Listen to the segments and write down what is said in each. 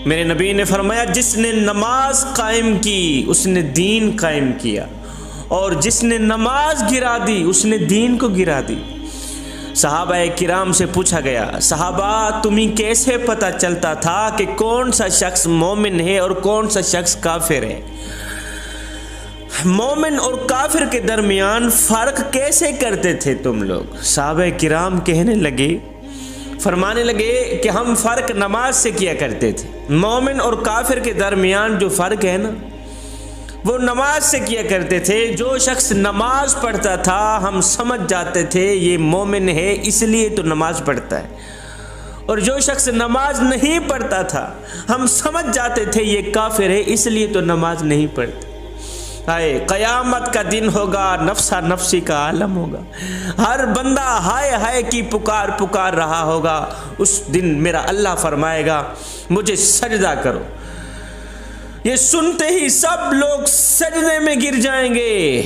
میرے نبی نے فرمایا جس نے نماز قائم کی اس نے دین قائم کیا، اور جس نے نماز گرا دی اس نے دین کو گرا دی۔ صحابہ کرام سے پوچھا گیا، صحابہ تمہیں کیسے پتہ چلتا تھا کہ کون سا شخص مومن ہے اور کون سا شخص کافر ہے؟ مومن اور کافر کے درمیان فرق کیسے کرتے تھے تم لوگ؟ صحابہ کرام کہنے لگے، فرمانے لگے کہ ہم فرق نماز سے کیا کرتے تھے۔ مومن اور کافر کے درمیان جو فرق ہے نا، وہ نماز سے کیا کرتے تھے۔ جو شخص نماز پڑھتا تھا ہم سمجھ جاتے تھے یہ مومن ہے اس لیے تو نماز پڑھتا ہے، اور جو شخص نماز نہیں پڑھتا تھا ہم سمجھ جاتے تھے یہ کافر ہے اس لیے تو نماز نہیں پڑھتا۔ ہائے قیامت کا دن ہوگا، نفسا نفسی کا عالم ہوگا، ہر بندہ ہائے ہائے کی پکار رہا ہوگا۔ اس دن میرا اللہ فرمائے گا مجھے سجدہ کرو، یہ سنتے ہی سب لوگ سجدے میں گر جائیں گے۔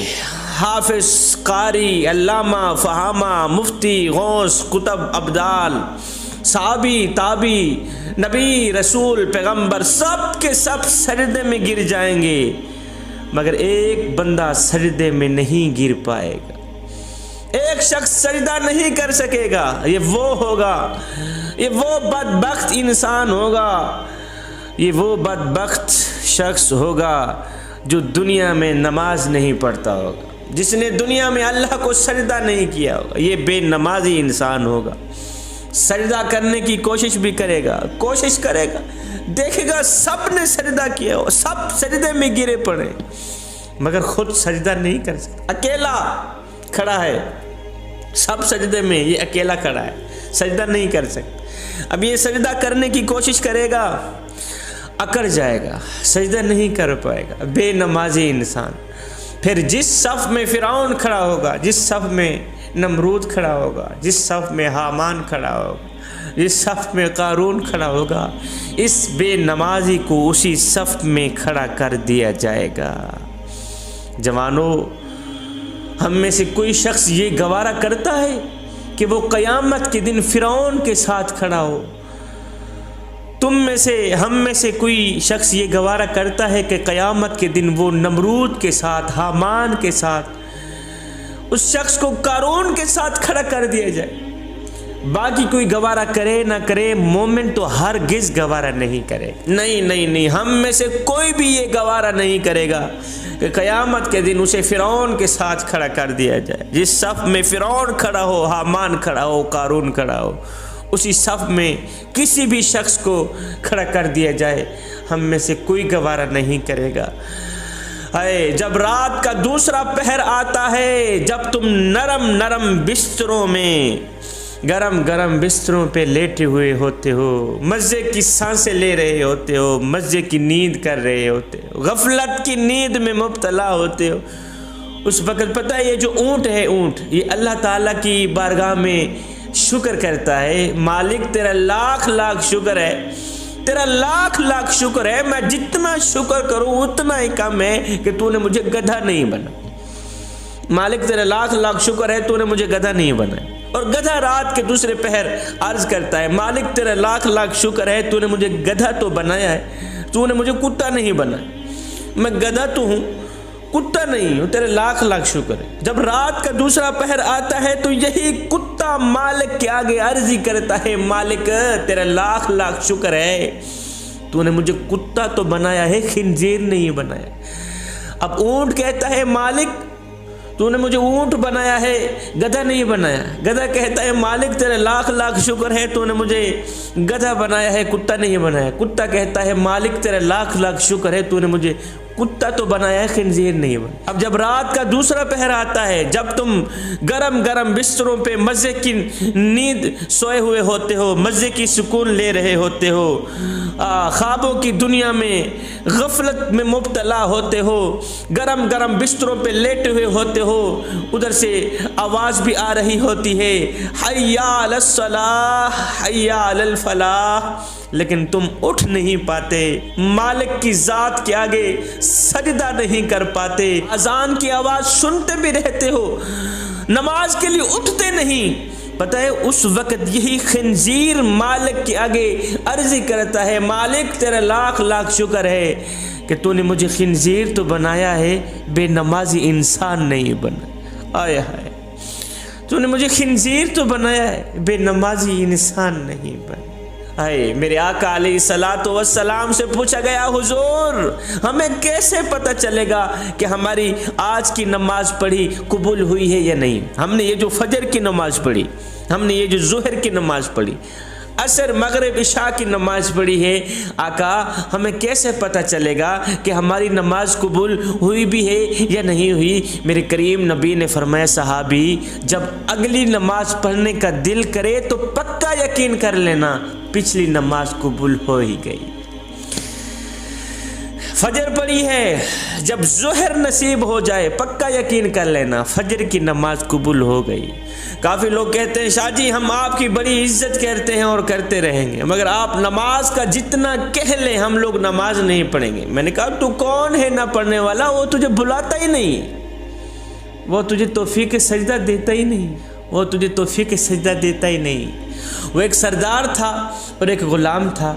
حافظ، قاری، علامہ، فہامہ، مفتی، غوث، قطب، ابدال، صحابی، تابی، نبی، رسول، پیغمبر سب کے سب سجدے میں گر جائیں گے، مگر ایک بندہ سجدے میں نہیں گر پائے گا، ایک شخص سجدہ نہیں کر سکے گا۔ یہ وہ ہوگا، یہ وہ بدبخت انسان ہوگا، یہ وہ بدبخت شخص ہوگا جو دنیا میں نماز نہیں پڑھتا ہوگا، جس نے دنیا میں اللہ کو سجدہ نہیں کیا ہوگا۔ یہ بے نمازی انسان ہوگا، سجدہ کرنے کی کوشش بھی کرے گا، دیکھے گا سب نے سجدہ کیا ہو، سب سجدے میں گرے پڑے، مگر خود سجدہ نہیں کر سکتا، اکیلا کھڑا ہے سب سجدے میں، یہ اکیلا کھڑا ہے سجدہ نہیں کر سکتا۔ اب یہ سجدہ کرنے کی کوشش کرے گا، اکڑ جائے گا، سجدہ نہیں کر پائے گا، بے نمازی انسان۔ پھر جس صف میں فرعون کھڑا ہوگا، جس صف میں نمرود کھڑا ہوگا، جس صف میں حامان کھڑا ہوگا، جس صف میں قارون کھڑا ہوگا، اس بے نمازی کو اسی صف میں کھڑا کر دیا جائے گا۔ جوانوں، ہم میں سے کوئی شخص یہ گوارا کرتا ہے کہ وہ قیامت کے دن فرعون کے ساتھ کھڑا ہو؟ ہم میں سے کوئی شخص یہ گوارا کرتا ہے کہ قیامت کے دن وہ نمرود کے ساتھ، حامان کے ساتھ، اس شخص کو قارون کے ساتھ کھڑا کر دیا جائے؟ باقی کوئی گوارا کرے نہ کرے، مومن تو ہرگز گوارا نہیں کرے۔ نہیں، ہم میں سے کوئی بھی یہ گوارا نہیں کرے گا کہ قیامت کے دن اسے فرعون کے ساتھ کھڑا کر دیا جائے۔ جس صف میں فرعون کھڑا ہو، حامان کھڑا ہو، قارون کھڑا ہو، اسی صف میں کسی بھی شخص کو کھڑا کر دیا جائے، ہم میں سے کوئی گوارا نہیں کرے گا۔ جب رات کا دوسرا پہر آتا ہے، جب تم نرم بستروں میں، گرم بستروں پہ لیٹے ہوئے ہوتے ہو، مزے کی سانسیں لے رہے ہوتے ہو، مزے کی نیند کر رہے ہوتے ہو، غفلت کی نیند میں مبتلا ہوتے ہو، اس وقت پتہ ہے یہ جو اونٹ ہے، اونٹ یہ اللہ تعالیٰ کی بارگاہ میں شکر کرتا ہے، مالک تیرا لاکھ شکر ہے، تیرا لاکھ شکر ہے، میں جتنا شکر کروں اتنا ہی کم ہے کہ تو نے مجھے گدھا نہیں بنا۔ مالک تیرا لاکھ شکر ہے، تو نے مجھے گدھا نہیں بنایا۔ اور گدھا رات کے دوسرے پہر عرض کرتا ہے، مالک تیرا لاکھ شکر ہے، تو نے مجھے گدھا تو بنایا ہے، تو نے مجھے کتا نہیں بنایا، میں گدھا تو ہوں، کتا نہیں ہوں، تیرے لاکھ شکر ہے۔ جب رات کا دوسرا پہر آتا ہے تو یہی کتا مالک کے آگے عرضی کرتا ہے، مالک تیرا لاکھ شکر ہے، تو نے مجھے کتا تو بنایا ہے، خنزیر نہیں بنایا۔ اب اونٹ کہتا ہے، مالک تو نے مجھے اونٹ بنایا ہے، گدھا نہیں بنایا۔ گدھا کہتا ہے، مالک تیرا لاکھ شکر ہے، تو نے مجھے گدھا بنایا ہے، کتا نہیں بنایا۔ کتا کہتا ہے، مالک تیرا لاکھ شکر ہے، تو نے مجھے کتا تو بنایا ہے، خنزیر نہیں بنایا۔ اب جب رات کا دوسرا پہر آتا ہے، جب تم گرم بستروں پہ مزے کی نیند سوئے ہوئے ہوتے ہو، مزے کی سکون لے رہے ہوتے ہو، خوابوں کی دنیا میں غفلت میں مبتلا ہوتے ہو، گرم بستروں پہ لیٹے ہوئے ہوتے ہو، ادھر سے آواز بھی آ رہی ہوتی ہے، حی علی الصلاح، حی علی الفلاح، لیکن تم اٹھ نہیں پاتے، مالک کی ذات کے آگے سجدہ نہیں کر پاتے، اذان کی آواز سنتے بھی رہتے ہو، نماز کے لیے اٹھتے نہیں، پتہ ہے اس وقت یہی خنزیر مالک کے آگے عرضی کرتا ہے، مالک تیرا لاکھ لاکھ شکر ہے کہ تو نے مجھے خنزیر تو بنایا ہے، بے نمازی انسان نہیں بنا۔ آئے ہائے، تو نے مجھے خنزیر تو بنایا ہے، بے نمازی انسان نہیں بنا۔ آئے میرے آقا علیہ الصلوۃ والسلام سے پوچھا گیا، حضور ہمیں کیسے پتہ چلے گا کہ ہماری آج کی نماز پڑھی قبول ہوئی ہے یا نہیں؟ ہم نے یہ جو فجر کی نماز پڑھی، ہم نے یہ جو ظہر کی نماز پڑھی، عصر مغرب عشاء کی نماز پڑھی ہے، آقا ہمیں کیسے پتہ چلے گا کہ ہماری نماز قبول ہوئی بھی ہے یا نہیں ہوئی؟ میرے کریم نبی نے فرمایا، صحابی جب اگلی نماز پڑھنے کا دل کرے تو پکا یقین کر لینا پچھلی نماز قبول ہو ہی گئی۔ فجر پڑھی ہے، جب ظہر نصیب ہو جائے پکا یقین کر لینا فجر کی نماز قبول ہو گئی۔ کافی لوگ کہتے ہیں، شاہ جی ہم آپ کی بڑی عزت کرتے ہیں اور کرتے رہیں گے، مگر آپ نماز کا جتنا کہہ لیں ہم لوگ نماز نہیں پڑھیں گے۔ میں نے کہا تو کون ہے نہ پڑھنے والا؟ وہ تجھے بلاتا ہی نہیں، وہ تجھے توفیق سجدہ دیتا ہی نہیں، وہ تجھے توفیق سجدہ دیتا ہی نہیں۔ وہ ایک سردار تھا اور ایک غلام تھا۔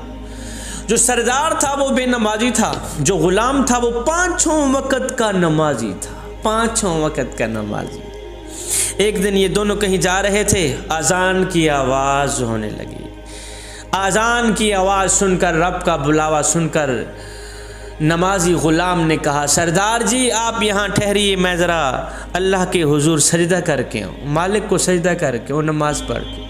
جو سردار تھا وہ بے نمازی تھا، جو غلام تھا وہ پانچوں وقت کا نمازی تھا، پانچوں وقت کا نمازی۔ ایک دن یہ دونوں کہیں جا رہے تھے، اذان کی آواز ہونے لگی۔ اذان کی آواز سن کر، رب کا بلاوا سن کر نمازی غلام نے کہا، سردار جی آپ یہاں ٹھہریے، میں ذرا اللہ کے حضور سجدہ کر کے ہوں، مالک کو سجدہ کر کے وہ نماز پڑھ کے۔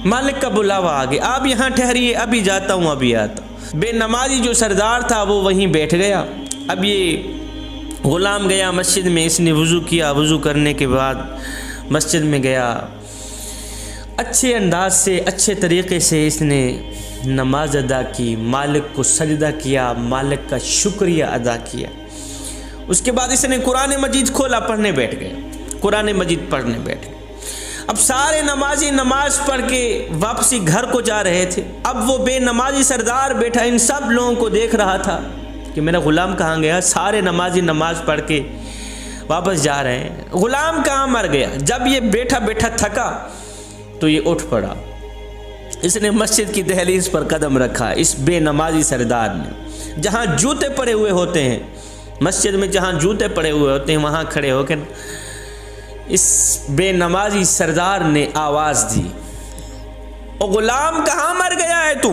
مالک کا بلاوا آ گیا، آپ یہاں ٹھہریے، ابھی جاتا ہوں ابھی آتا ہوں۔ بے نمازی جو سردار تھا وہ وہیں بیٹھ گیا۔ اب یہ غلام گیا مسجد میں، اس نے وضو کیا، وضو کرنے کے بعد مسجد میں گیا، اچھے انداز سے اچھے طریقے سے اس نے نماز ادا کی، مالک کو سجدہ کیا، مالک کا شکریہ ادا کیا۔ اس کے بعد اس نے قرآن مجید کھولا، پڑھنے بیٹھ گیا، قرآن مجید پڑھنے بیٹھ گئے۔ اب سارے نمازی نماز پڑھ کے واپسی گھر کو جا رہے تھے۔ اب وہ بے نمازی سردار بیٹھا ان سب لوگوں کو دیکھ رہا تھا کہ میرا غلام کہاں گیا۔ سارے نمازی نماز پڑھ کے واپس جا رہے ہیں، غلام کہاں مر گیا۔ جب یہ بیٹھا بیٹھا تھکا تو یہ اٹھ پڑا، اس نے مسجد کی دہلیز پر قدم رکھا۔ اس بے نمازی سردار نے جہاں جوتے پڑے ہوئے ہوتے ہیں، مسجد میں جہاں جوتے پڑے ہوئے ہوتے ہیں وہاں کھڑے ہو کے اس بے نمازی سردار نے آواز دی، او غلام کہاں مر گیا ہے تو؟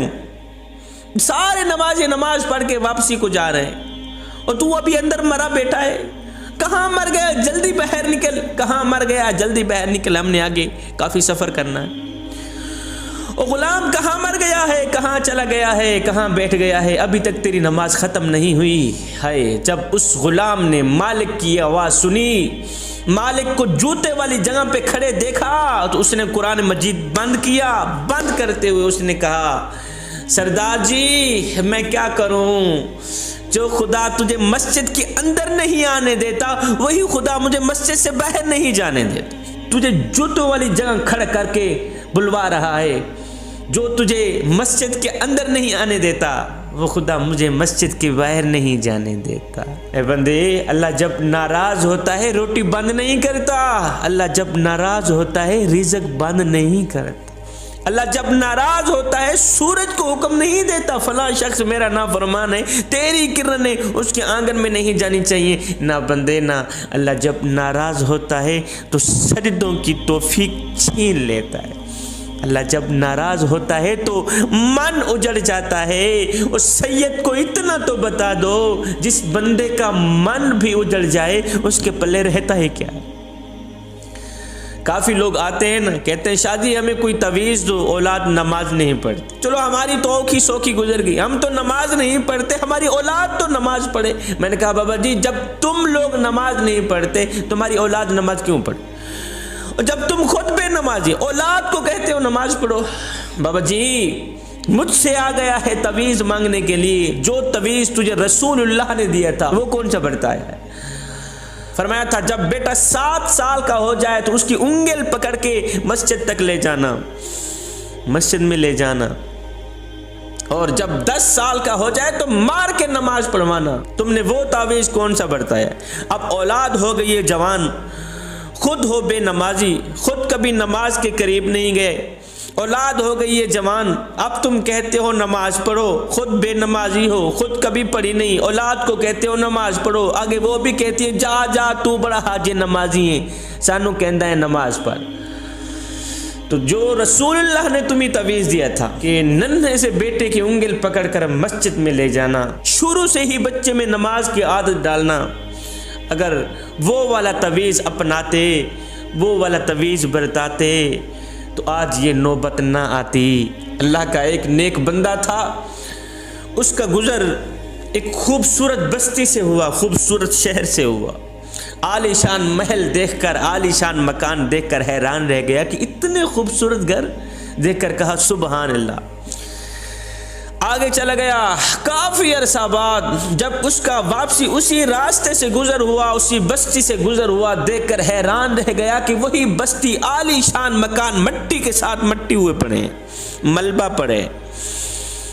سارے نمازی نماز پڑھ کے واپسی کو جا رہے ہیں اور تو ابھی اندر مرا بیٹھا ہے، کہاں مر گیا؟ جلدی باہر نکل، کہاں مر گیا؟ جلدی باہر نکل، ہم نے آگے کافی سفر کرنا ہے۔ او غلام کہاں مر گیا ہے؟ کہاں چلا گیا ہے؟ کہاں بیٹھ گیا ہے؟ ابھی تک تیری نماز ختم نہیں ہوئی ہے۔ جب اس غلام نے مالک کی آواز سنی، مالک کو جوتے والی جگہ پہ کھڑے دیکھا تو اس نے قرآن مجید بند کیا۔ بند کرتے ہوئے اس نے کہا، سردار جی میں کیا کروں؟ جو خدا تجھے مسجد کے اندر نہیں آنے دیتا وہی خدا مجھے مسجد سے باہر نہیں جانے دیتا۔ تجھے جوتوں والی جگہ کھڑا کر کے بلوا رہا ہے، جو تجھے مسجد کے اندر نہیں آنے دیتا وہ خدا مجھے مسجد کے باہر نہیں جانے دیتا۔ اے بندے، اللہ جب ناراض ہوتا ہے روٹی بند نہیں کرتا، اللہ جب ناراض ہوتا ہے رزق بند نہیں کرتا، اللہ جب ناراض ہوتا ہے سورج کو حکم نہیں دیتا فلاں شخص میرا نافرمان ہے، تیری کرنیں اس کے آنگن میں نہیں جانی چاہیے۔ نہ بندے، نہ اللہ جب ناراض ہوتا ہے تو سجدوں کی توفیق چھین لیتا ہے۔ اللہ جب ناراض ہوتا ہے تو من اجڑ جاتا ہے۔ اس سید کو اتنا تو بتا دو، جس بندے کا من بھی اجڑ جائے اس کے پلے رہتا ہے کیا؟ کافی لوگ آتے ہیں نا، کہتے ہیں شادی ہمیں کوئی تعویذ دو، اولاد نماز نہیں پڑھتی۔ چلو ہماری تو اوکھی سوکھی گزر گئی، ہم تو نماز نہیں پڑھتے، ہماری اولاد تو نماز پڑھے۔ میں نے کہا بابا جی جب تم لوگ نماز نہیں پڑھتے تمہاری اولاد نماز کیوں پڑھے؟ اور جب تم خود بے نمازی اولاد کو کہتے ہو نماز پڑھو۔ بابا جی مجھ سے آ گیا ہے تعویذ مانگنے کے لیے، جو تعویذ تجھے رسول اللہ نے دیا تھا وہ کون سا بڑھتا ہے؟ فرمایا تھا جب بیٹا 7 سال کا ہو جائے تو اس کی انگل پکڑ کے مسجد تک لے جانا، مسجد میں لے جانا، اور جب 10 سال کا ہو جائے تو مار کے نماز پڑھوانا۔ تم نے وہ تعویذ کون سا بڑھتا ہے؟ اب اولاد ہو گئی ہے جوان، خود ہو بے نمازی، خود کبھی نماز کے قریب نہیں گئے، اولاد ہو گئی ہے جوان، اب تم کہتے ہو نماز پڑھو، خود بے نمازی ہو، خود کبھی پڑھی نہیں، اولاد کو کہتے ہو نماز پڑھو، آگے وہ بھی کہتی ہے جا جا تو بڑا حاجی نمازی ہے، سانو کہندا ہے نماز پڑھ۔ تو جو رسول اللہ نے تمہیں تعویذ دیا تھا کہ ننھے سے بیٹے کی انگل پکڑ کر مسجد میں لے جانا، شروع سے ہی بچے میں نماز کی عادت ڈالنا، اگر وہ والا تعویذ اپناتے، وہ والا تعویذ برتاتے تو آج یہ نوبت نہ آتی۔ اللہ کا ایک نیک بندہ تھا، اس کا گزر ایک خوبصورت بستی سے ہوا، خوبصورت شہر سے ہوا۔ عالی شان محل دیکھ کر، عالی شان مکان دیکھ کر حیران رہ گیا کہ اتنے خوبصورت گھر دیکھ کر کہا سبحان اللہ۔ آگے چلا گیا کافی عرصہ بعد، جب اس کا واپسی اسی راستے سے گزر ہوا، اسی بستی سے گزر ہوا، دیکھ کر حیران رہ گیا کہ وہی بستی عالی شان مکان مٹی کے ساتھ مٹی ہوئے پڑے ہیں، ملبہ پڑے،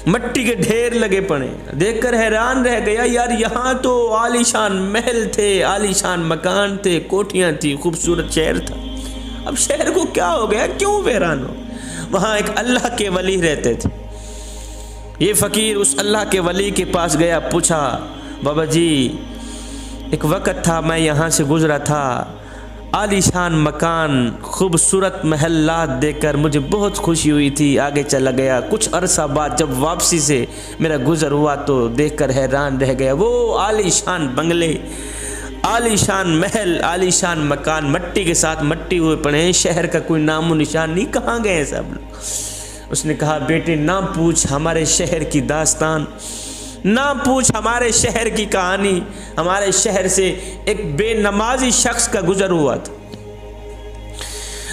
مٹی کے ڈھیر لگے پڑے، دیکھ کر حیران رہ گیا یار یہاں تو عالی شان محل تھے، عالی شان مکان تھے، کوٹھیاں تھی، خوبصورت شہر تھا، اب شہر کو کیا ہو گیا، کیوں حیران ہو؟ وہاں ایک اللہ کے ولی رہتے تھے۔ یہ فقیر اس اللہ کے ولی کے پاس گیا، پوچھا بابا جی ایک وقت تھا میں یہاں سے گزرا تھا، عالی شان مکان، خوبصورت محلات دیکھ کر مجھے بہت خوشی ہوئی تھی، آگے چلا گیا، کچھ عرصہ بعد جب واپسی سے میرا گزر ہوا تو دیکھ کر حیران رہ گیا، وہ عالی شان بنگلے، عالی شان محل، عالی شان مکان مٹی کے ساتھ مٹی ہوئے پڑے ہیں، شہر کا کوئی نام و نشان نہیں، کہاں گئے سب لوگ؟ اس نے کہا بیٹے نہ پوچھ ہمارے شہر کی داستان، نہ پوچھ ہمارے شہر کی کہانی، ہمارے شہر سے ایک بے نمازی شخص کا گزر ہوا تھا،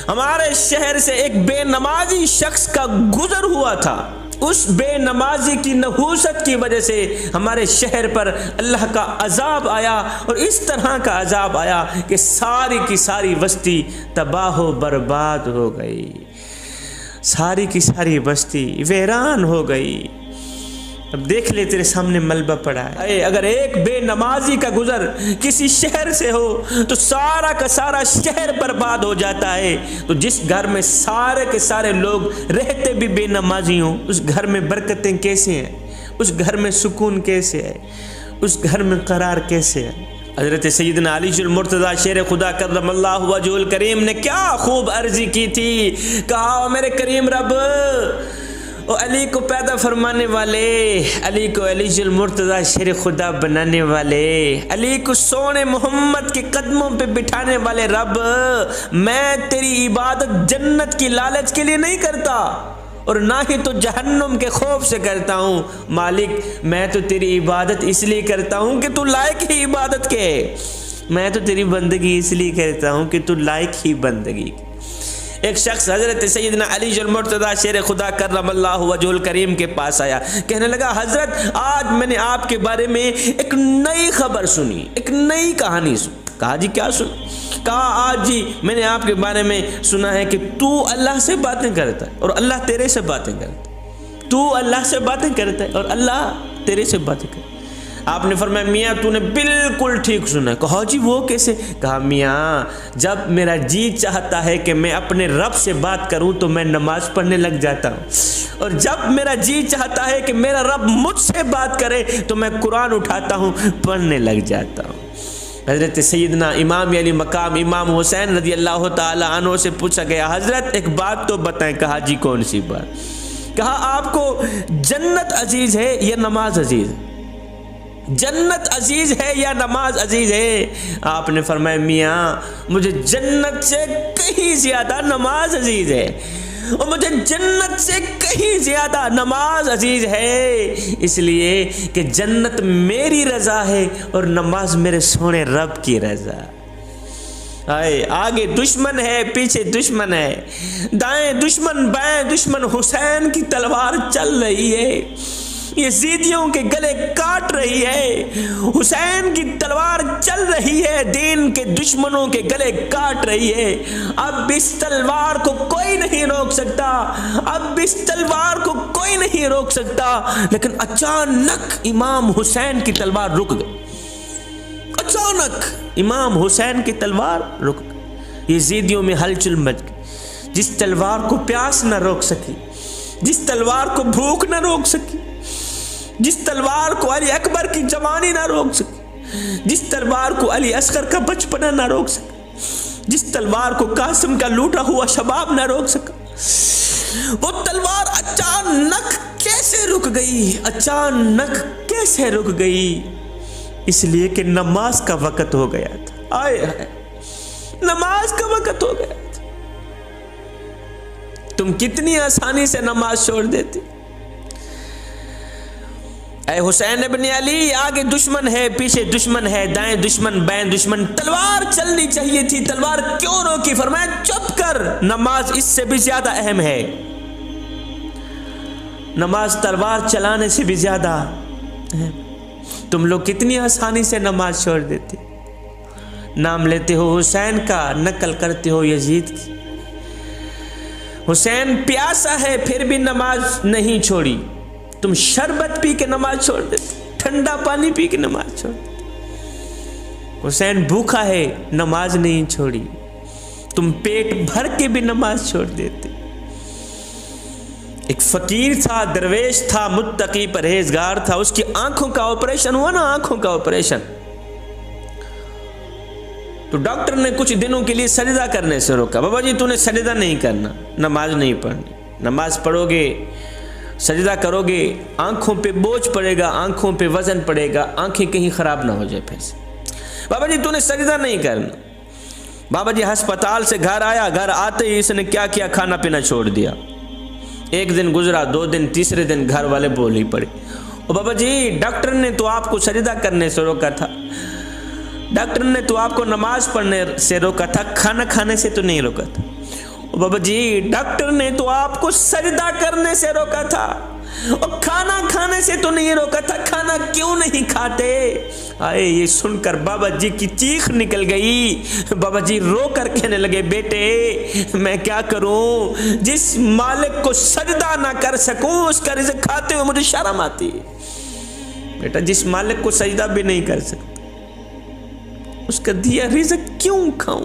ہمارے شہر سے ایک بے نمازی شخص کا گزر ہوا تھا، اس بے نمازی کی نحوست کی وجہ سے ہمارے شہر پر اللہ کا عذاب آیا، اور اس طرح کا عذاب آیا کہ ساری کی ساری بستی تباہ و برباد ہو گئی، ساری کی ساری بستی ویران ہو گئی۔ اب دیکھ لے تیرے سامنے ملبہ پڑا ہے، اگر ایک بے نمازی کا گزر کسی شہر سے ہو تو سارا کا سارا شہر برباد ہو جاتا ہے، تو جس گھر میں سارے کے سارے لوگ رہتے بھی بے نمازی ہوں، اس گھر میں برکتیں کیسے ہیں، اس گھر میں سکون کیسے ہے، اس گھر میں قرار کیسے ہے؟ حضرت سیدنا علی المرتضیٰ شیر خدا کرم اللہ وجہ الکریم نے کیا خوب عرضی کی تھی، کہا میرے کریم رب، او علی کو پیدا فرمانے والے، علی کو علی المرتضیٰ شیر خدا بنانے والے، علی کو سونے محمد کے قدموں پہ بٹھانے والے رب، میں تیری عبادت جنت کی لالچ کے لیے نہیں کرتا اور نہ ہی تو جہنم کے خوف سے کرتا ہوں، مالک میں تو تیری عبادت اس لیے کرتا ہوں کہ تو لائق ہی عبادت کے، میں تو تیری بندگی اس لیے کرتا ہوں کہ تو لائق ہی بندگی کے۔ ایک شخص حضرت سیدنا علی المرتضیٰ شیر خدا کرم اللہ وجہ الکریم کے پاس آیا، کہنے لگا حضرت آج میں نے آپ کے بارے میں ایک نئی خبر سنی، ایک نئی کہانی سنی۔ کہا جی کیا سنی؟ کہا آج جی میں نے آپ کے بارے میں سنا ہے کہ تو اللہ سے باتیں کرتا ہے اور اللہ تیرے سے باتیں کرتا ہے، تو اللہ سے باتیں کرتا ہے اور اللہ تیرے سے باتیں کرتا ہے۔ آپ نے فرمایا میاں تو نے بالکل ٹھیک سنا۔ کہا جی وہ کیسے؟ کہا میاں جب میرا جی چاہتا ہے کہ میں اپنے رب سے بات کروں تو میں نماز پڑھنے لگ جاتا ہوں، اور جب میرا جی چاہتا ہے کہ میرا رب مجھ سے بات کرے تو میں قرآن اٹھاتا ہوں، پڑھنے لگ جاتا ہوں۔ حضرت سیدنا امام علی مقام امام حسین رضی اللہ تعالی عنہ سے پوچھا گیا حضرت ایک بات تو بتائیں۔ کہا جی کون سی بات؟ کہا آپ کو جنت عزیز ہے یا نماز عزیز ہے؟ جنت عزیز ہے یا نماز عزیز ہے؟ آپ نے فرمایا میاں مجھے جنت سے کہیں زیادہ نماز عزیز ہے، اور مجھے جنت سے کہیں زیادہ نماز عزیز ہے، اس لیے کہ جنت میری رضا ہے اور نماز میرے سونے رب کی رضا۔ آگے دشمن ہے، پیچھے دشمن ہے، دائیں دشمن بائیں دشمن، حسین کی تلوار چل رہی ہے، یزیدیوں کے گلے کاٹ رہی ہے، حسین کی تلوار چل رہی ہے، دین کے دشمنوں کے گلے کاٹ رہی ہے۔ اب اس تلوار کو کوئی نہیں روک سکتا، اب اس تلوار کو کوئی نہیں روک سکتا، لیکن اچانک امام حسین کی تلوار رک گئی، اچانک امام حسین کی تلوار رک گئی۔ یزیدیوں میں ہلچل مچ گئی۔ جس تلوار کو پیاس نہ روک سکی، جس تلوار کو بھوک نہ روک سکی، جس تلوار کو علی اکبر کی جوانی نہ روک سکی، جس تلوار کو علی اصغر کا بچپنا نہ روک سکا، جس تلوار کو قاسم کا لوٹا ہوا شباب نہ روک سکا، وہ تلوار اچانک کیسے رک گئی؟ اچانک کیسے رک گئی؟ اس لیے کہ نماز کا وقت ہو گیا تھا۔ آئے ہائے، نماز کا وقت ہو گیا تھا۔ تم کتنی آسانی سے نماز چھوڑ دیتے۔ اے حسین ابن علی، آگے دشمن ہے، پیچھے دشمن ہے، دائیں دشمن، بائیں دشمن، تلوار چلنی چاہیے تھی، تلوار کیوں روکی؟ فرمایا چپ کر، نماز اس سے بھی زیادہ اہم ہے۔ نماز تلوار چلانے سے بھی زیادہ اہم۔ تم لوگ کتنی آسانی سے نماز چھوڑ دیتے، نام لیتے ہو حسین کا، نقل کرتے ہو یزید کی۔ حسین پیاسا ہے پھر بھی نماز نہیں چھوڑی، تم شربت پی کے نماز چھوڑ دیتے، ٹھنڈا پانی پی کے نماز چھوڑ دیتے۔ حسین بھوکا ہے، نماز نہیں چھوڑی، تم پیٹ بھر کے بھی نماز چھوڑ دیتے۔ ایک فقیر تھا، درویش تھا، متقی پرہیزگار تھا، اس کی آنکھوں کا آپریشن ہوا نا، آنکھوں کا آپریشن، تو ڈاکٹر نے کچھ دنوں کے لیے سجدہ کرنے سے روکا۔ بابا جی تو نے سجدہ نہیں کرنا، نماز نہیں پڑھنی، نماز پڑھو گے، سجدہ کرو گے، آنکھوں پہ بوجھ پڑے گا، آنکھوں پہ وزن پڑے گا، آنکھیں کہیں خراب نہ ہو جائے پھر سے۔ بابا جی تو نے سجدہ نہیں کرنا۔ بابا جی ہسپتال سے گھر آیا، گھر آتے ہی اس نے کیا کیا؟ کھانا پینا چھوڑ دیا۔ ایک دن گزرا، 2 دن، تیسرے دن گھر والے بول ہی پڑے، او بابا جی ڈاکٹر نے تو آپ کو سجدہ کرنے سے روکا تھا، ڈاکٹر نے تو آپ کو نماز پڑھنے سے روکا تھا، کھانا کھانے سے تو نہیں روکا تھا۔ او بابا جی ڈاکٹر نے تو آپ کو سجدہ کرنے سے روکا تھا، اور کھانا کھانے سے تو نہیں روکا تھا، کھانا کیوں نہیں کھاتے؟ آئے یہ سن کر بابا جی کی چیخ نکل گئی۔ بابا جی رو کر کہنے لگے، بیٹے میں کیا کروں، جس مالک کو سجدہ نہ کر سکوں اس کا رزق کھاتے ہوئے مجھے شرم آتی ہے۔ بیٹا جس مالک کو سجدہ بھی نہیں کر سکتا اس کا دیا رزق کیوں کھاؤں؟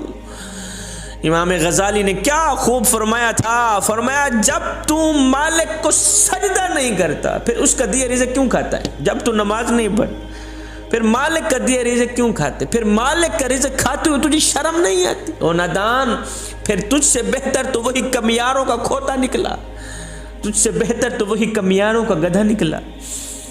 امام غزالی نے کیا خوب فرمایا تھا، فرمایا جب تو مالک کو سجدہ نہیں کرتا پھر اس کا دیا رزق کیوں کھاتا ہے؟ جب تو نماز نہیں پڑھ پھر مالک کا دیا رزق کیوں کھاتے؟ پھر مالک کا رزق کھاتے ہوئے تجھے شرم نہیں آتی؟ او نادان، پھر تجھ سے بہتر تو وہی کمیاروں کا کھوتا نکلا، تجھ سے بہتر تو وہی کمیاروں کا گدھا نکلا۔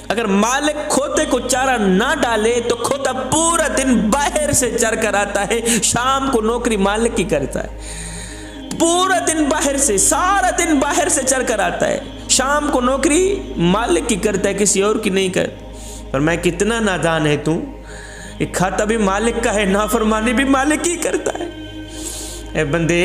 اگر مالک کھوتے کو چارہ نہ ڈالے تو کھوتا پورا دن باہر سے چر کر آتا ہے، شام کو نوکری مالک کی کرتا ہے، پورا دن باہر سے، سارا دن باہر سے چر کر آتا ہے، شام کو نوکری مالک کی کرتا ہے، کسی اور کی نہیں کرتا۔ اور میں کتنا نادان ہے تو، یہ کھاتا بھی مالک کا ہے، نافرمانی بھی مالک ہی کرتا ہے۔ اے بندے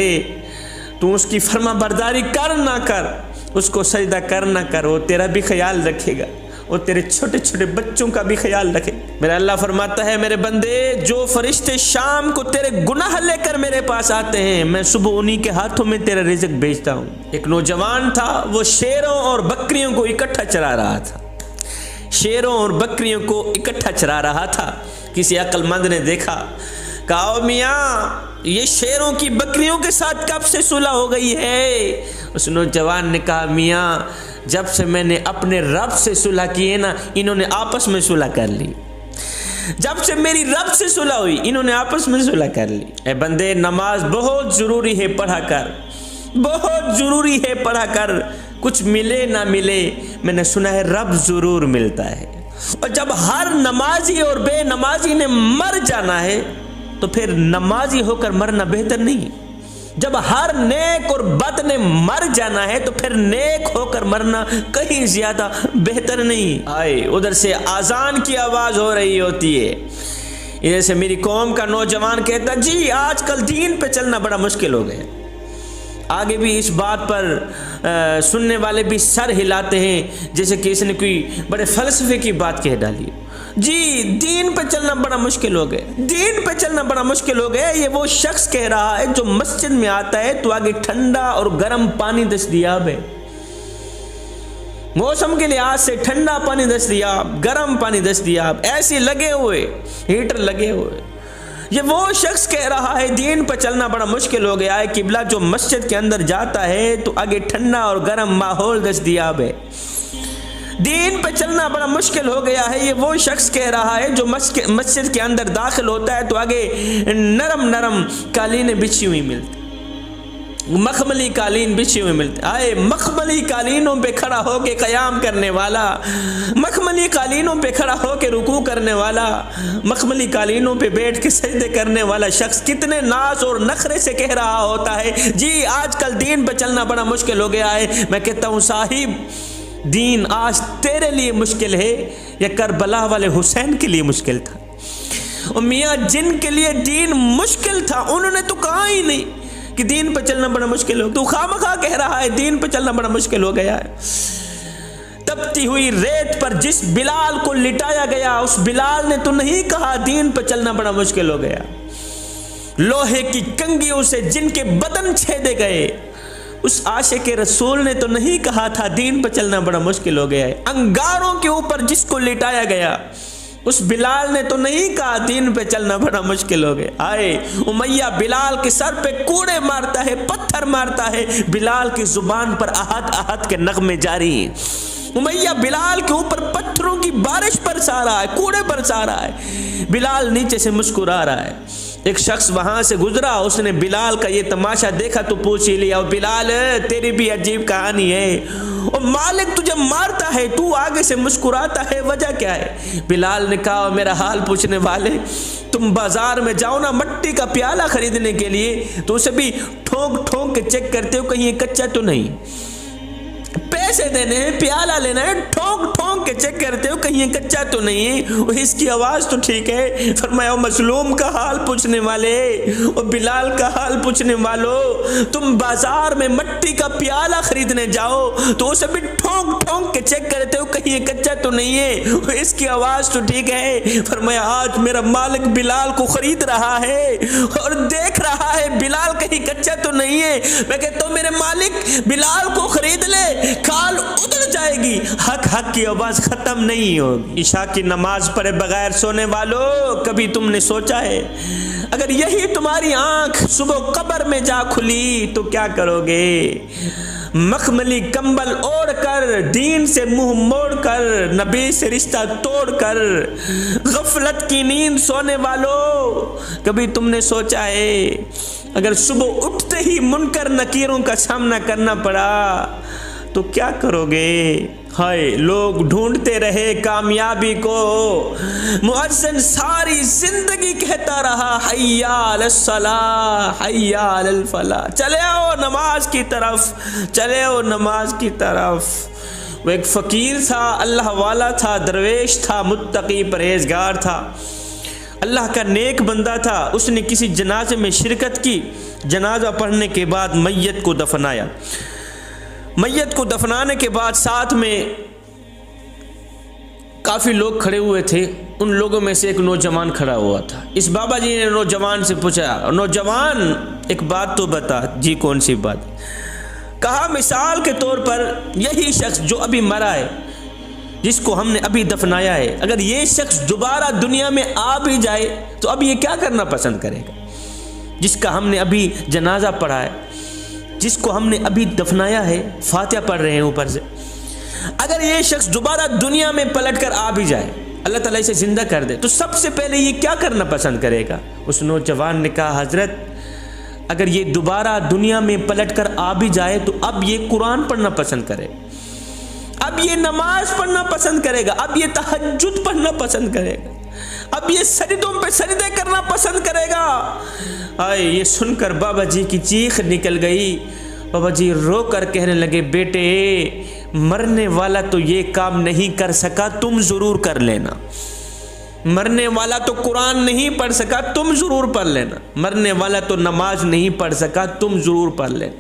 تو اس کی فرما برداری کر نہ کر، اس کو سجدہ کر نہ کر، وہ تیرا بھی خیال رکھے گا، وہ تیرے چھوٹے چھوٹے بچوں کا بھی خیال رکھے۔ میرا اللہ فرماتا ہے، میرے بندے جو فرشتے شام کو تیرے گناہ لے کر میرے پاس آتے ہیں میں صبح انہی کے ہاتھوں میں تیرا رزق بھیجتا ہوں۔ ایک نوجوان تھا، وہ شیروں اور بکریوں کو اکٹھا چرا رہا تھا، شیروں اور بکریوں کو اکٹھا چرا رہا تھا۔ کسی عقل مند نے دیکھا، کہا میاں یہ شیروں کی بکریوں کے ساتھ کب سے صلح ہو گئی ہے؟ اس نوجوان نے کہا، میاں جب سے میں نے اپنے رب سے صلح کی ہے نا، انہوں نے آپس میں صلح کر لی، جب سے میری رب سے صلح ہوئی انہوں نے آپس میں صلح کر لی۔ اے بندے نماز بہت ضروری ہے، پڑھا کر، بہت ضروری ہے، پڑھا کر، کچھ ملے نہ ملے میں نے سنا ہے رب ضرور ملتا ہے۔ اور جب ہر نمازی اور بے نمازی نے مر جانا ہے تو پھر نمازی ہو کر مرنا بہتر نہیں؟ جب ہر نیک اور بد نے مر جانا ہے تو پھر نیک ہو کر مرنا کہیں زیادہ بہتر نہیں؟ آئے ادھر سے آذان کی آواز ہو رہی ہوتی ہے، ادھر سے میری قوم کا نوجوان کہتا، جی آج کل دین پہ چلنا بڑا مشکل ہو گیا۔ آگے بھی اس بات پر سننے والے بھی سر ہلاتے ہیں جیسے کہ اس نے کوئی بڑے فلسفے کی بات کہہ ڈالی۔ جی دین پہ چلنا بڑا مشکل ہو گیا، دین پہ چلنا بڑا مشکل ہو گیا۔ یہ وہ شخص کہہ رہا ہے جو مسجد میں آتا ہے تو آگے ٹھنڈا اور گرم پانی دستیاب ہے، موسم کے لحاظ سے ٹھنڈا پانی دستیاب، گرم پانی دستیاب، ایسے لگے ہوئے، ہیٹر لگے ہوئے۔ یہ وہ شخص کہہ رہا ہے دین پر چلنا بڑا مشکل ہو گیا ہے، قبلہ جو مسجد کے اندر جاتا ہے تو آگے ٹھنڈا اور گرم ماحول دستیاب ہے۔ دین پہ چلنا بڑا مشکل ہو گیا ہے، یہ وہ شخص کہہ رہا ہے جو مسجد کے اندر داخل ہوتا ہے تو آگے نرم نرم قالینیں بچھی ہوئی ملتی، مخملی قالین بچھی ہوئی ملتی۔ آئے مخملی قالینوں پہ کھڑا ہو کے قیام کرنے والا، مخملی قالینوں پہ کھڑا ہو کے رکوع کرنے والا، مخملی قالینوں پہ بیٹھ کے سجدے کرنے والا شخص کتنے ناز اور نخرے سے کہہ رہا ہوتا ہے جی آج کل دین پہ چلنا بڑا مشکل ہو گیا ہے۔ میں کہتا ہوں صاحب، دین آج تیرے لیے مشکل ہے یا کربلا والے حسین کے لیے مشکل تھا؟ اور میاں جن کے لیے دین مشکل تھا انہوں نے تو کہا ہی نہیں کہ دین پہ چلنا بڑا مشکل ہو، تو خامخواہ کہہ رہا ہے دین پہ چلنا بڑا مشکل ہو گیا ہے۔ تپتی ہوئی ریت پر جس بلال کو لٹایا گیا اس بلال نے تو نہیں کہا دین پہ چلنا بڑا مشکل ہو گیا۔ لوہے کی کنگھیوں سے جن کے بدن چھیدے گئے اس عاشق رسول نے تو نہیں کہا تھا دین پہ چلنا بڑا مشکل ہو گیا ہے۔ انگاروں کے اوپر جس کو لٹایا گیا اس بلال نے تو نہیں کہا دین پہ چلنا بڑا مشکل ہو گیا۔ آئے امیہ بلال کے سر پہ کوڑے مارتا ہے، پتھر مارتا ہے، بلال کی زبان پر احد احد کے نغمے جاری ہیں۔ امیہ بلال کے اوپر پتھروں کی بارش برسا رہا ہے، کوڑے برسا رہا ہے، بلال نیچے سے مسکرا رہا ہے۔ ایک شخص وہاں سے گزرا، اس نے بلال کا یہ تماشا دیکھا تو پوچھ ہی لیا، بلال تیری بھی عجیب کہانی ہے، اور مالک تجھے مارتا ہے تو آگے سے مسکراتا ہے، وجہ کیا ہے؟ بلال نے کہا میرا حال پوچھنے والے، تم بازار میں جاؤ نا مٹی کا پیالہ خریدنے کے لیے تو اسے بھی ٹھونک ٹھونک کے چیک کرتے ہو کہیں یہ کچا تو نہیں، پیسے دینے ہیں پیالہ لینا ہے ٹھونک ٹھونک کے چیک کرتے ہو کہیں یہ کچا تو نہیں ہے، اس کی آواز تو ٹھیک ہے۔ فرمایا مظلوم کا حال پوچھنے والے اور بلال کا حال پوچھنے والو، تم بازار میں مٹی کا پیالہ خریدنے جاؤ تو اسے بھی ٹھونک ٹھونک کے چیک کرتے ہو کہیں یہ کچا تو نہیں ہے، اس کی آواز تو ٹھیک ہے۔ فرمایا آج میرا مالک بلال کو خرید رہا ہے اور دیکھ رہا ہے بلال کہیں کچا تو نہیں ہے، میں کہتا ہوں میرے مالک بلال کو خرید لے، کال ادھر جائے گی، حق حق کی آواز ختم نہیں ہوگی۔ عشاء کی نماز پڑھے بغیر سونے والوں، کبھی تم نے سوچا ہے اگر یہی تمہاری آنکھ صبح قبر میں جا کھلی تو کیا کرو گے؟ مخملی کمبل اوڑھ کر، دین سے منہ موڑ کر، نبی سے رشتہ توڑ کر، غفلت کی نیند سونے والوں، کبھی تم نے سوچا ہے اگر صبح اٹھتے ہی منکر نکیروں کا سامنا کرنا پڑا تو کیا کرو گے؟ ہائے لوگ ڈھونڈتے رہے کامیابی کو، مؤذن ساری زندگی کہتا رہا حی علی الصلاۃ حی علی الفلاح، چلے آؤ نماز کی طرف، چلے آؤ نماز کی طرف۔ وہ ایک فقیر تھا، اللہ والا تھا، درویش تھا، متقی پرہیزگار تھا، اللہ کا نیک بندہ تھا۔ اس نے کسی جنازے میں شرکت کی، جنازہ پڑھنے کے بعد میت کو دفنایا، میت کو دفنانے کے بعد ساتھ میں کافی لوگ کھڑے ہوئے تھے، ان لوگوں میں سے ایک نوجوان کھڑا ہوا تھا۔ اس بابا جی نے نوجوان سے پوچھا نوجوان ایک بات تو بتا۔ جی کون سی بات؟ کہا مثال کے طور پر یہی شخص جو ابھی مرا ہے، جس کو ہم نے ابھی دفنایا ہے، اگر یہ شخص دوبارہ دنیا میں آ بھی جائے تو اب یہ کیا کرنا پسند کرے گا؟ جس کا ہم نے ابھی جنازہ پڑھا ہے، جس کو ہم نے ابھی دفنایا ہے، فاتحہ پڑھ رہے ہیں اوپر سے، اگر یہ شخص دوبارہ دنیا میں پلٹ کر آ بھی جائے، اللہ تعالیٰ اسے زندہ کر دے، تو سب سے پہلے یہ کیا کرنا پسند کرے گا؟ اس نوجوان نے کہا حضرت اگر یہ دوبارہ دنیا میں پلٹ کر آ بھی جائے تو اب یہ قرآن پڑھنا پسند کرے گا، اب یہ نماز پڑھنا پسند کرے گا، اب یہ تہجد پڑھنا پسند کرے گا، اب یہ سجدوں پہ سجدے کرنا پسند کرے گا۔ آئے یہ سن کر بابا جی کی چیخ نکل گئی، بابا جی رو کر کہنے لگے بیٹے مرنے والا تو یہ کام نہیں کر سکا، تم ضرور کر لینا، مرنے والا تو قرآن نہیں پڑھ سکا، تم ضرور پڑھ لینا، مرنے والا تو نماز نہیں پڑھ سکا، تم ضرور پڑھ لینا،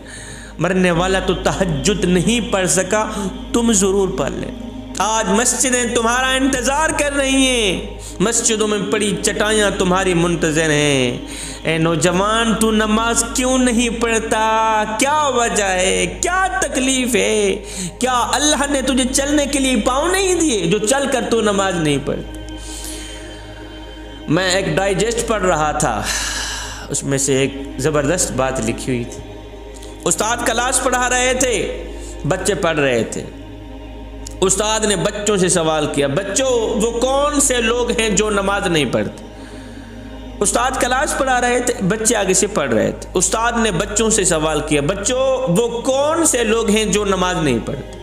مرنے والا تو تہجد نہیں پڑھ سکا، تم ضرور پڑھ لینا۔ آج مسجدیں تمہارا انتظار کر رہی ہیں، مسجدوں میں پڑی چٹائیاں تمہاری منتظر ہیں۔ اے نوجوان تو نماز کیوں نہیں پڑھتا؟ کیا وجہ ہے؟ کیا تکلیف ہے؟ کیا اللہ نے تجھے چلنے کے لیے پاؤں نہیں دیے جو چل کر تو نماز نہیں پڑھتا؟ میں ایک ڈائجسٹ پڑھ رہا تھا، اس میں سے ایک زبردست بات لکھی ہوئی تھی۔ استاد کلاس پڑھا رہے تھے، بچے پڑھ رہے تھے۔ استاد نے بچوں سے سوال کیا، بچوں وہ کون سے لوگ ہیں جو نماز نہیں پڑھتے؟ استاد کلاس پڑھا رہے تھے، بچے آگے سے پڑھ رہے تھے۔ استاد نے بچوں سے سوال کیا، بچوں وہ کون سے لوگ ہیں جو نماز نہیں پڑھتے؟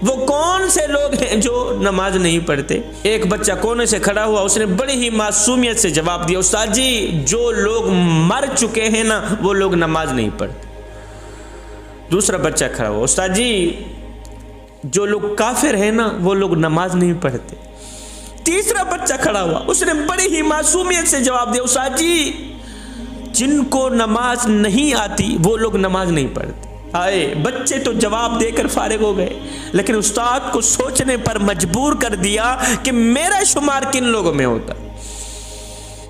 وہ کون سے لوگ ہیں جو نماز نہیں پڑھتے؟ ایک بچہ کونے سے کھڑا ہوا، اس نے بڑی ہی معصومیت سے جواب دیا، استاد جی جو لوگ مر چکے ہیں نا وہ لوگ نماز نہیں پڑھتے۔ دوسرا بچہ کھڑا ہوا، استاد جی جو لوگ کافر ہیں نا وہ لوگ نماز نہیں پڑھتے۔ تیسرا بچہ کھڑا ہوا، اس نے بڑی ہی معصومیت سے جواب دیا، استاد جی جن کو نماز نہیں آتی وہ لوگ نماز نہیں پڑھتے۔ آئے بچے تو جواب دے کر فارغ ہو گئے، لیکن استاد کو سوچنے پر مجبور کر دیا کہ میرا شمار کن لوگوں میں ہوتا۔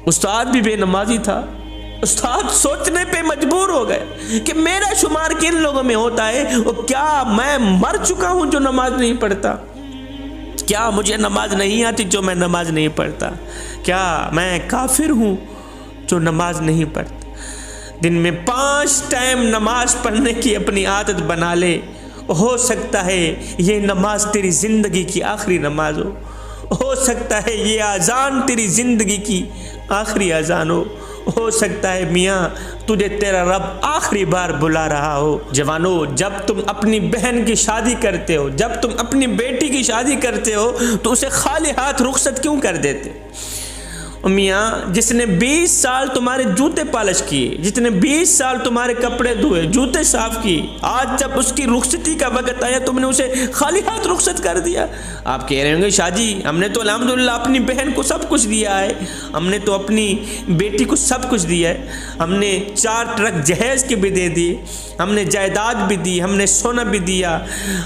استاد بھی بے نمازی تھا، استاد سوچنے پہ مجبور ہو گئے کہ میرا شمار کن لوگوں میں ہوتا ہے، اور کیا میں مر چکا ہوں جو نماز نہیں پڑھتا؟ کیا مجھے نماز نہیں آتی جو میں نماز نہیں پڑھتا؟ کیا میں کافر ہوں جو نماز نہیں پڑھتا؟ دن میں 5 ٹائم نماز پڑھنے کی اپنی عادت بنا لے، ہو سکتا ہے یہ نماز تیری زندگی کی آخری نماز ہو سکتا ہے یہ اذان تیری زندگی کی آخری اذان ہو سکتا ہے میاں تجھے تیرا رب آخری بار بلا رہا ہو۔ جوانو، جب تم اپنی بہن کی شادی کرتے ہو، جب تم اپنی بیٹی کی شادی کرتے ہو تو اسے خالی ہاتھ رخصت کیوں کر دیتے؟ میاں جس نے 20 سال تمہارے جوتے پالش کیے، جس نے 20 سال تمہارے کپڑے دھوئے، جوتے صاف کیے، آج جب اس کی رخصتی کا وقت آیا تم نے اسے خالی ہاتھ رخصت کر دیا۔ آپ کہہ رہے ہوں گے شاہ جی ہم نے تو الحمدللہ اپنی بہن کو سب کچھ دیا ہے، ہم نے تو اپنی بیٹی کو سب کچھ دیا ہے، ہم نے 4 ٹرک جہیز کے بھی دے دیے، ہم نے جائیداد بھی دی، ہم نے سونا بھی دیا،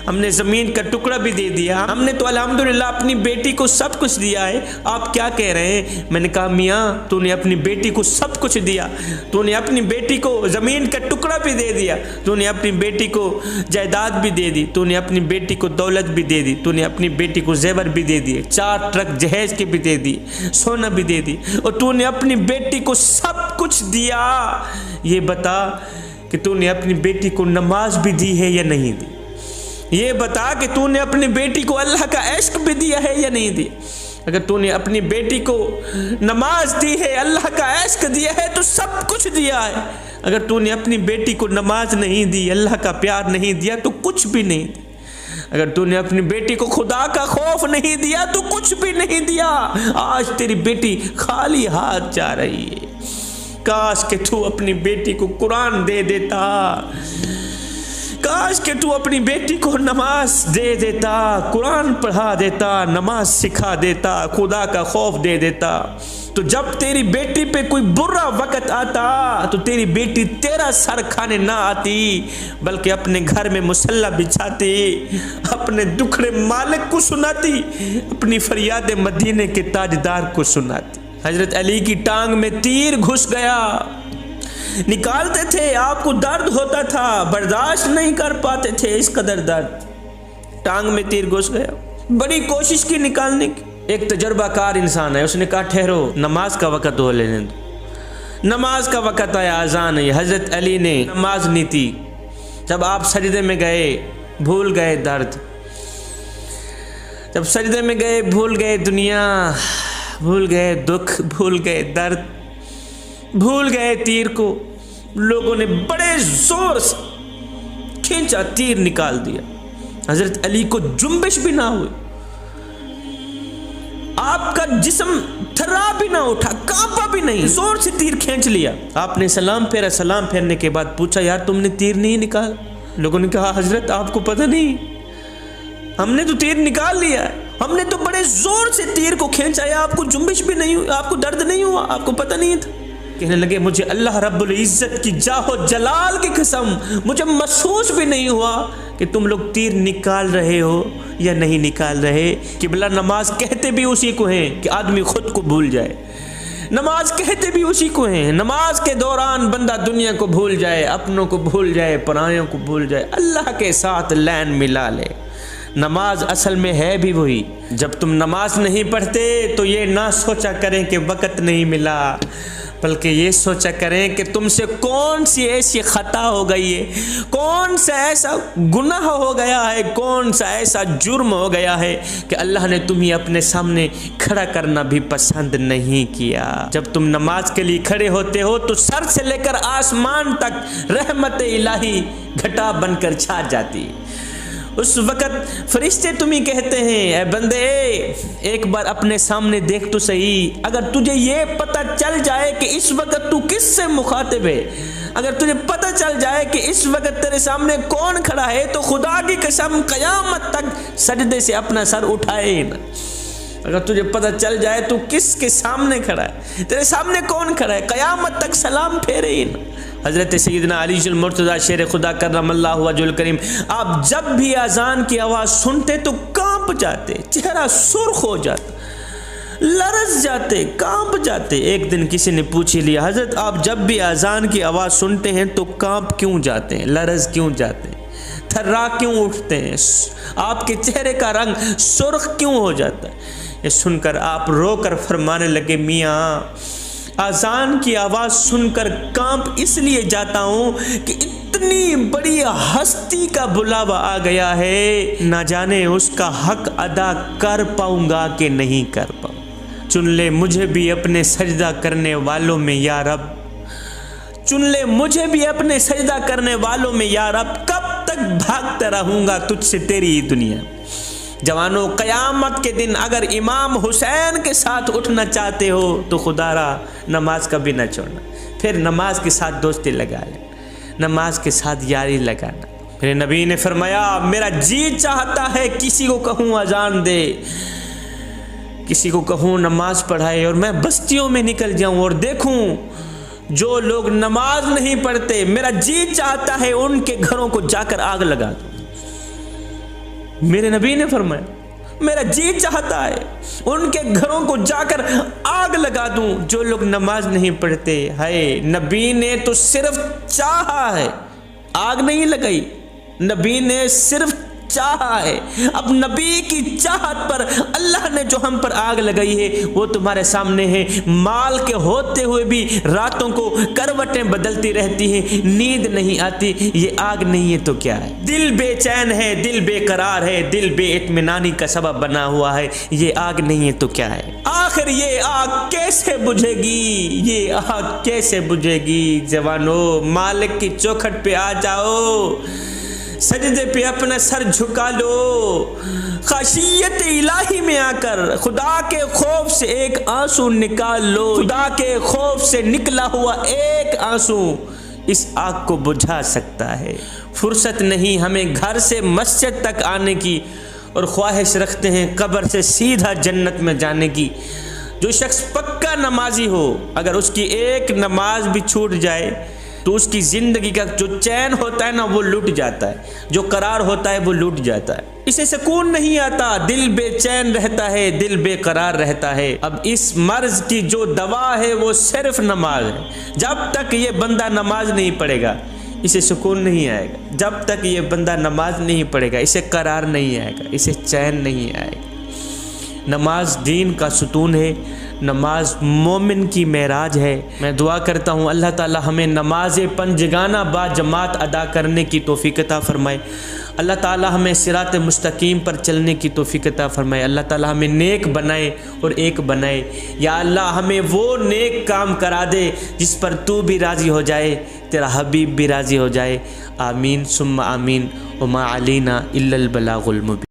ہم نے زمین کا ٹکڑا بھی دے دیا، ہم نے تو الحمدللہ اپنی بیٹی کو سب کچھ دیا ہے، آپ کیا کہہ رہے ہیں؟ میں نے کہا میاں تو نے اپنی بیٹی کو سب کچھ دیا، تو نے اپنی بیٹی کو زمین کا ٹکڑا بھی دے دیا، تو نے اپنی بیٹی کو جائیداد بھی دے دی، تو نے اپنی بیٹی کو دولت بھی دے دی، تو نے اپنی بیٹی کو زیور بھی دے دیے، 4 ٹرک جہیز کے بھی دے دی، سونا بھی دے دی، اور تو نے اپنی بیٹی کو سب کچھ دیا۔ یہ بتا کہ تو نے اپنی بیٹی کو نماز بھی دی ہے یا نہیں دی؟ یہ بتا کہ تو نے اپنی بیٹی کو اللہ کا عشق بھی دیا ہے یا نہیں دیا؟ اگر تو نے اپنی بیٹی کو نماز دی ہے، اللہ کا عشق دیا ہے تو سب کچھ دیا ہے۔ اگر تو نے اپنی بیٹی کو نماز نہیں دی، اللہ کا پیار نہیں دیا تو کچھ بھی نہیں دی۔ اگر تو نے اپنی بیٹی کو خدا کا خوف نہیں دیا تو کچھ بھی نہیں دیا۔ آج تیری بیٹی خالی ہاتھ جا رہی ہے، کاش کہ تو اپنی بیٹی کو قرآن دے دیتا، کاش کہ تو اپنی بیٹی کو نماز دے دیتا، قرآن پڑھا دیتا، نماز سکھا دیتا، خدا کا خوف دے دیتا، تو جب تیری بیٹی پہ کوئی برا وقت آتا تو تیری بیٹی تیرا سر کھانے نہ آتی بلکہ اپنے گھر میں مصلی بچھاتی، اپنے دکھڑے مالک کو سناتی، اپنی فریاد مدینے کے تاجدار کو سناتی۔ حضرت علی کی ٹانگ میں تیر گھس گیا، نکالتے تھے آپ کو درد ہوتا تھا، برداشت نہیں کر پاتے تھے اس قدر درد، ٹانگ میں تیر گھس گیا، بڑی کوشش کی نکالنے کی۔ ایک تجربہ کار انسان ہے، اس نے کہا ٹھہرو نماز کا وقت ہو لینے دو۔ نماز کا وقت آیا، اذان ہے۔ حضرت علی نے نماز نہیں تھی، جب آپ سجدے میں گئے بھول گئے درد، جب سجدے میں گئے بھول گئے دنیا، بھول گئے دکھ، بھول گئے درد، بھول گئے تیر کو۔ لوگوں نے بڑے زور سے کھینچا، تیر نکال دیا، حضرت علی کو جنبش بھی نہ ہوئی، آپ کا جسم تھرا بھی نہ اٹھا، کانپا بھی نہیں، زور سے تیر کھینچ لیا۔ آپ نے سلام پھیرا، سلام پھیرنے کے بعد پوچھا یار تم نے تیر نہیں نکال؟ لوگوں نے کہا حضرت آپ کو پتہ نہیں، ہم نے تو تیر نکال لیا ہے، ہم نے تو بڑے زور سے تیر کو کھینچا ہے، آپ کو جنبش بھی نہیں ہوئی، آپ کو درد نہیں ہوا، آپ کو پتہ نہیں تھا؟ کہنے لگے مجھے اللہ رب العزت کی جاہ و جلال کی قسم مجھے محسوس بھی نہیں ہوا کہ تم لوگ تیر نکال رہے ہو یا نہیں نکال رہے۔ قبلہ نماز کہتے بھی اسی کو ہیں کہ آدمی خود کو بھول جائے، نماز کہتے بھی اسی کو ہیں، نماز کے دوران بندہ دنیا کو بھول جائے، اپنوں کو بھول جائے، پرایوں کو بھول جائے، اللہ کے ساتھ لین ملا لے۔ نماز اصل میں ہے بھی وہی. جب تم نماز نہیں پڑھتے تو یہ نہ سوچا کریں کہ وقت نہیں ملا، بلکہ یہ سوچا کریں کہ تم سے کون سی ایسی خطا ہو گئی ہے، کون سا ایسا گناہ ہو گیا ہے، کون سا ایسا جرم ہو گیا ہے کہ اللہ نے تمہیں اپنے سامنے کھڑا کرنا بھی پسند نہیں کیا. جب تم نماز کے لیے کھڑے ہوتے ہو تو سر سے لے کر آسمان تک رحمت الہی گھٹا بن کر چھا جاتی. اس وقت فرشتے تمہیں کہتے ہیں اے بندے ایک بار اپنے سامنے دیکھ تو صحیح. اگر تجھے یہ پتہ چل جائے کہ اس وقت تو کس سے مخاطب ہے، اگر تجھے پتہ چل جائے کہ اس وقت تیرے سامنے کون کھڑا ہے، تو خدا کی قسم قیامت تک سجدے سے اپنا سر اٹھائے نہ. اگر تجھے پتہ چل جائے تو کس کے سامنے کھڑا ہے، تیرے سامنے کون کھڑا ہے، قیامت تک سلام پھیرے ہی نہ. حضرت سیدنا علی المرتضیٰ شیر خدا کرم اللہ وجہ الکریم، آپ جب بھی اذان کی آواز سنتے تو کانپ جاتے، چہرہ سرخ ہو جاتا، لرز جاتے، کانپ جاتے. ایک دن کسی نے پوچھ لیا حضرت آپ جب بھی اذان کی آواز سنتے ہیں تو کانپ کیوں جاتے ہیں، لرز کیوں جاتے ہیں، تھرا کیوں اٹھتے ہیں، آپ کے چہرے کا رنگ سرخ کیوں ہو جاتا ہے؟ یہ سن کر آپ رو کر فرمانے لگے میاں اذان کی آواز سن کر کانپ اس لیے جاتا ہوں کہ اتنی بڑی ہستی کا بلاوا آ گیا ہے، نہ جانے اس کا حق ادا کر پاؤں گا کہ نہیں کر پاؤں. چن لے مجھے بھی اپنے سجدہ کرنے والوں میں یا رب، چن لے مجھے بھی اپنے سجدہ کرنے والوں میں یا رب، کب تک بھاگتا رہوں گا تجھ سے تیری دنیا. جوانوں قیامت کے دن اگر امام حسین کے ساتھ اٹھنا چاہتے ہو تو خدا را نماز کبھی نہ چھوڑنا. پھر نماز کے ساتھ دوستی لگا لینا، نماز کے ساتھ یاری لگانا. میرے نبی نے فرمایا میرا جی چاہتا ہے کسی کو کہوں اذان دے، کسی کو کہوں نماز پڑھائے، اور میں بستیوں میں نکل جاؤں اور دیکھوں جو لوگ نماز نہیں پڑھتے، میرا جی چاہتا ہے ان کے گھروں کو جا کر آگ لگا دوں. میرے نبی نے فرمایا میرا جی چاہتا ہے ان کے گھروں کو جا کر آگ لگا دوں جو لوگ نماز نہیں پڑھتے. ہے نبی نے تو صرف چاہا ہے، آگ نہیں لگائی، نبی نے صرف چاہا ہے. اب نبی کی چاہت پر اللہ نے جو ہم پر آگ لگائی ہے وہ تمہارے سامنے ہے. مال کے ہوتے ہوئے بھی راتوں کو کروٹیں بدلتی رہتی ہیں، نیند نہیں آتی، یہ آگ نہیں ہے تو کیا ہے؟ دل بے چین ہے، دل بے قرار ہے، دل بے اطمینانی کا سبب بنا ہوا ہے، یہ آگ نہیں ہے تو کیا ہے؟ آخر یہ آگ کیسے بجھے گی، یہ آگ کیسے بجھے گی؟ جوانو مالک کی چوکھٹ پہ آ جاؤ، سجدے پہ اپنا سر جھکا لو، خشیت الہی میں آ کر خدا کے خوف سے ایک آنسو نکال لو. خدا کے خوف سے نکلا ہوا ایک آنسو اس آگ کو بجھا سکتا ہے. فرصت نہیں ہمیں گھر سے مسجد تک آنے کی، اور خواہش رکھتے ہیں قبر سے سیدھا جنت میں جانے کی. جو شخص پکا نمازی ہو، اگر اس کی ایک نماز بھی چھوٹ جائے تو اس کی زندگی کا جو چین ہوتا ہے نا وہ لٹ جاتا ہے، جو قرار ہوتا ہے وہ لٹ جاتا ہے، اسے سکون نہیں آتا، دل بے چین رہتا ہے، دل بے قرار رہتا ہے. اب اس مرض کی جو دوا ہے وہ صرف نماز ہے. جب تک یہ بندہ نماز نہیں پڑھے گا اسے سکون نہیں آئے گا، جب تک یہ بندہ نماز نہیں پڑھے گا اسے قرار نہیں آئے گا، اسے چین نہیں آئے گا. نماز دین کا ستون ہے، نماز مومن کی معراج ہے. میں دعا کرتا ہوں اللہ تعالی ہمیں نماز پنجگانہ با جماعت ادا کرنے کی توفیق عطا فرمائے. اللہ تعالی ہمیں صراط مستقیم پر چلنے کی توفیق عطا فرمائے. اللہ تعالی ہمیں نیک بنائے اور ایک بنائے. یا اللہ ہمیں وہ نیک کام کرا دے جس پر تو بھی راضی ہو جائے، تیرا حبیب بھی راضی ہو جائے. آمین ثم آمین. وما علینا الا البلاغ المبین.